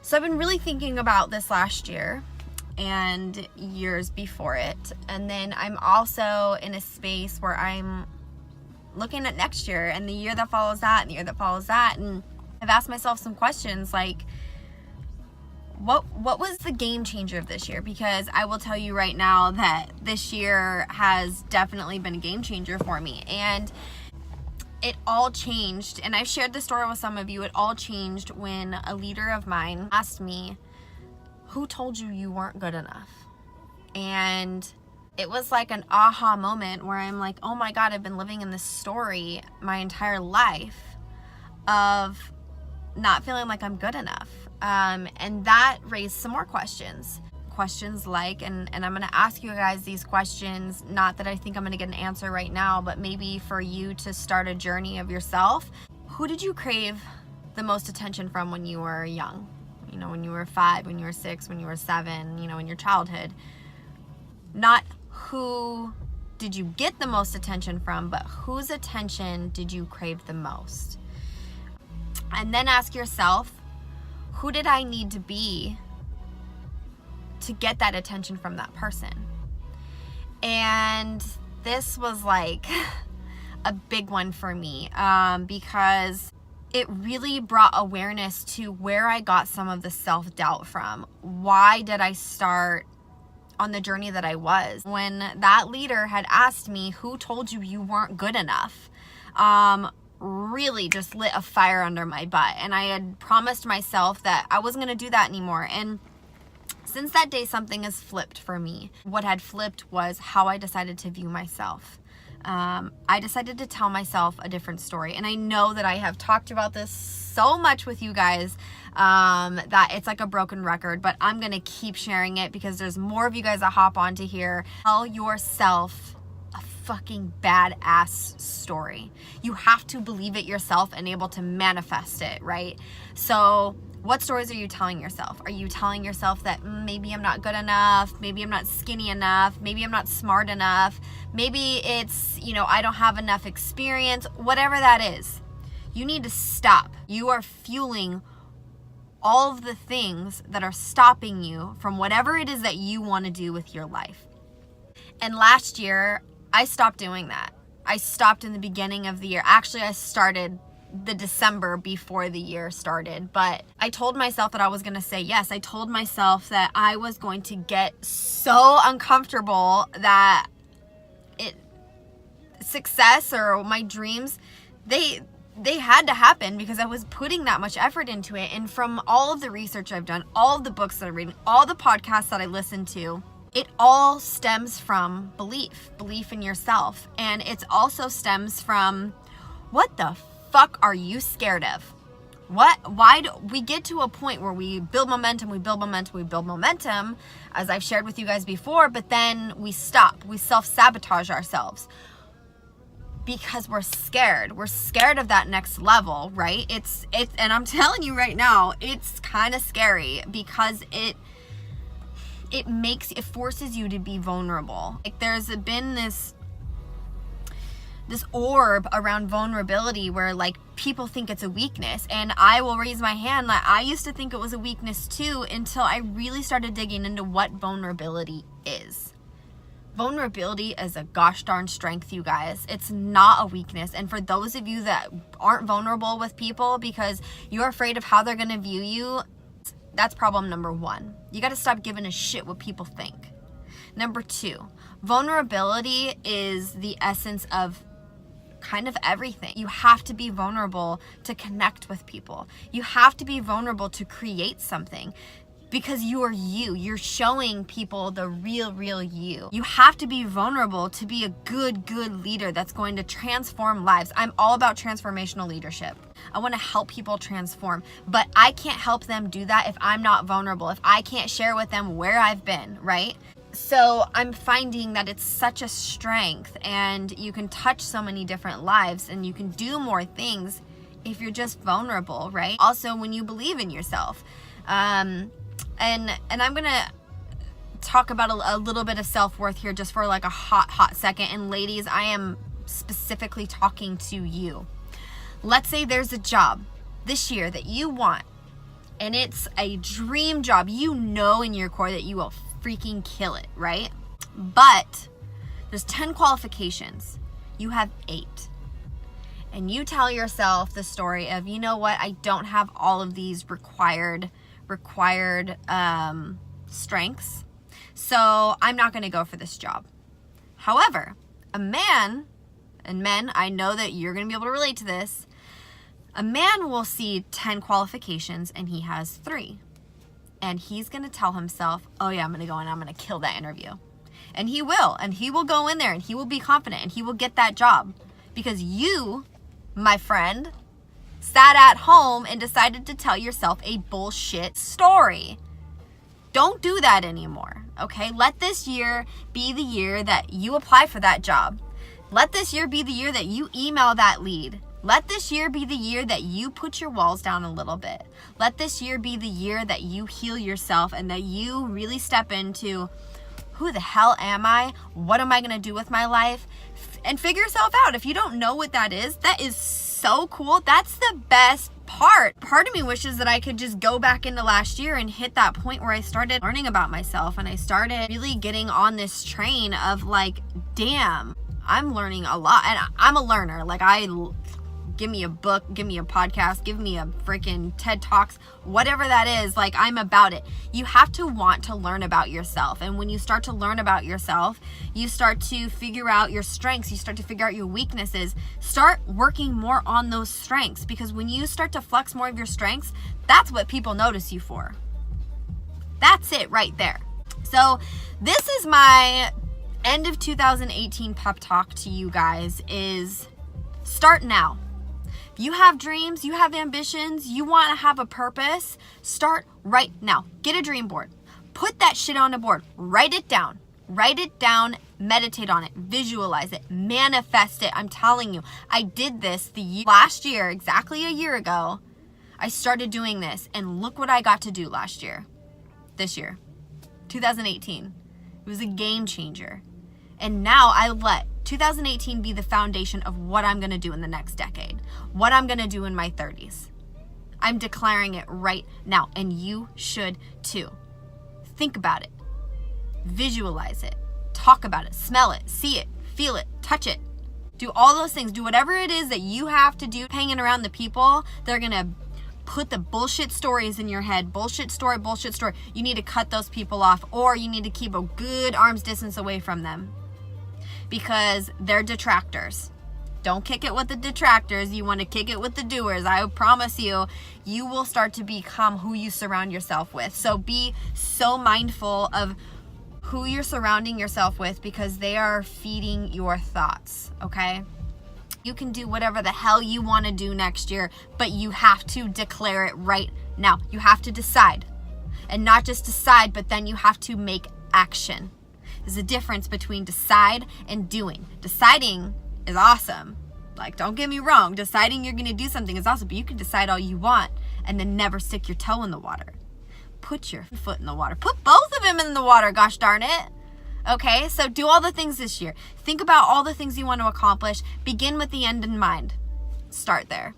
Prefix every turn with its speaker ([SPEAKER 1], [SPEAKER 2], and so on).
[SPEAKER 1] So I've been really thinking about this last year and years before it. And then I'm also in a space where I'm looking at next year and the year that follows that and the year that follows that. And I've asked myself some questions like, what was the game changer of this year? Because I will tell you right now that this year has definitely been a game changer for me. And it all changed, and I've shared this story with some of you. It all changed when a leader of mine asked me, who told you you weren't good enough? And it was like an aha moment where I'm like, oh my God, I've been living in this story my entire life of not feeling like I'm good enough. And that raised some more questions like, and I'm going to ask you guys these questions, not that I think I'm going to get an answer right now, but maybe for you to start a journey of yourself. Who did you crave the most attention from when you were young? You know, when you were 5, when you were 6, when you were 7, you know, in your childhood. Not who did you get the most attention from, but whose attention did you crave the most? And then ask yourself, who did I need to be to get that attention from that person? And this was like a big one for me, because it really brought awareness to where I got some of the self-doubt from. Why did I start on the journey that I was? When that leader had asked me, who told you you weren't good enough? Really just lit a fire under my butt. And I had promised myself that I wasn't going to do that anymore. And since that day, something has flipped for me. What had flipped was how I decided to view myself. I decided to tell myself a different story. And I know that I have talked about this so much with you guys that it's like a broken record, but I'm going to keep sharing it because there's more of you guys that hop on to here. Tell yourself a fucking badass story. You have to believe it yourself and able to manifest it, right? So what stories are you telling yourself? Are you telling yourself that maybe I'm not good enough? Maybe I'm not skinny enough? Maybe I'm not smart enough? Maybe it's, you know, I don't have enough experience. Whatever that is, you need to stop. You are fueling all of the things that are stopping you from whatever it is that you want to do with your life. And last year, I stopped doing that. I stopped in the beginning of the year. Actually, I started the December before the year started, but I told myself that I was going to say yes. I told myself that I was going to get so uncomfortable that success or my dreams, they had to happen because I was putting that much effort into it. And from all of the research I've done, all of the books that I'm reading, all the podcasts that I listen to, it all stems from belief in yourself. And it also stems from, what the fuck are you scared of? Why do we get to a point where we build momentum, as I've shared with you guys before, but then we stop, we self-sabotage ourselves because we're scared. We're scared of that next level, right? It's and I'm telling you right now, it's kind of scary because it forces you to be vulnerable. Like there's been this orb around vulnerability where like people think it's a weakness, and I will raise my hand. Like I used to think it was a weakness too until I really started digging into what vulnerability is. Vulnerability is a gosh darn strength, you guys. It's not a weakness. And for those of you that aren't vulnerable with people because you're afraid of how they're going to view you, that's problem number 1. You got to stop giving a shit what people think. Number 2, vulnerability is the essence of kind of everything. You have to be vulnerable to connect with people. You have to be vulnerable to create something because you are you. You're showing people the real you. You have to be vulnerable to be a good leader that's going to transform lives. I'm all about transformational leadership. I want to help people transform, but I can't help them do that if I'm not vulnerable, if I can't share with them where I've been, right? So I'm finding that it's such a strength, and you can touch so many different lives and you can do more things if you're just vulnerable, right? Also, when you believe in yourself. And I'm going to talk about a little bit of self-worth here just for like a hot second. And ladies, I am specifically talking to you. Let's say there's a job this year that you want and it's a dream job, you know in your core that you will freaking kill it, right? But there's 10 qualifications. You have 8. And you tell yourself the story of, you know what, I don't have all of these required strengths, so I'm not going to go for this job. However, a man, and men, I know that you're going to be able to relate to this, a man will see 10 qualifications and he has 3. And he's going to tell himself, oh yeah, I'm going to go and I'm going to kill that interview. And he will go in there and he will be confident and he will get that job. Because you, my friend, sat at home and decided to tell yourself a bullshit story. Don't do that anymore, okay? Let this year be the year that you apply for that job. Let this year be the year that you email that lead. Let this year be the year that you put your walls down a little bit. Let this year be the year that you heal yourself and that you really step into, who the hell am I? What am I going to do with my life? And figure yourself out. If you don't know what that is so cool. That's the best part. Part of me wishes that I could just go back into last year and hit that point where I started learning about myself and I started really getting on this train of like, damn, I'm learning a lot. And I'm a learner. Like, give me a book, give me a podcast, give me a freaking TED Talks, whatever that is, like, I'm about it. You have to want to learn about yourself. And when you start to learn about yourself, you start to figure out your strengths. You start to figure out your weaknesses. Start working more on those strengths, because when you start to flex more of your strengths, that's what people notice you for. That's it right there. So this is my end of 2018 pep talk to you guys, is start now. You have dreams, you have ambitions, you want to have a purpose, start right now. Get a dream board. Put that shit on a board. Write it down. Write it down, meditate on it, visualize it, manifest it. I'm telling you, I did this last year, exactly a year ago. I started doing this, and look what I got to do last year. This year, 2018. It was a game changer. And now I let 2018 be the foundation of what I'm going to do in the next decade, what I'm going to do in my 30s. I'm declaring it right now, and you should too. Think about it. Visualize it. Talk about it. Smell it. See it. Feel it. Touch it. Do all those things. Do whatever it is that you have to do, hanging around the people that are going to put the bullshit stories in your head. Bullshit story, bullshit story. You need to cut those people off, or you need to keep a good arm's distance away from them, because they're detractors. Don't kick it with the detractors. You want to kick it with the doers. I promise you, you will start to become who you surround yourself with. So be so mindful of who you're surrounding yourself with, because they are feeding your thoughts, okay? You can do whatever the hell you want to do next year, but you have to declare it right now. You have to decide. And not just decide, but then you have to make action. There's a difference between decide and doing. Deciding is awesome. Like, don't get me wrong. Deciding you're going to do something is awesome, but you can decide all you want and then never stick your toe in the water. Put your foot in the water. Put both of them in the water, gosh darn it. Okay, so do all the things this year. Think about all the things you want to accomplish. Begin with the end in mind. Start there.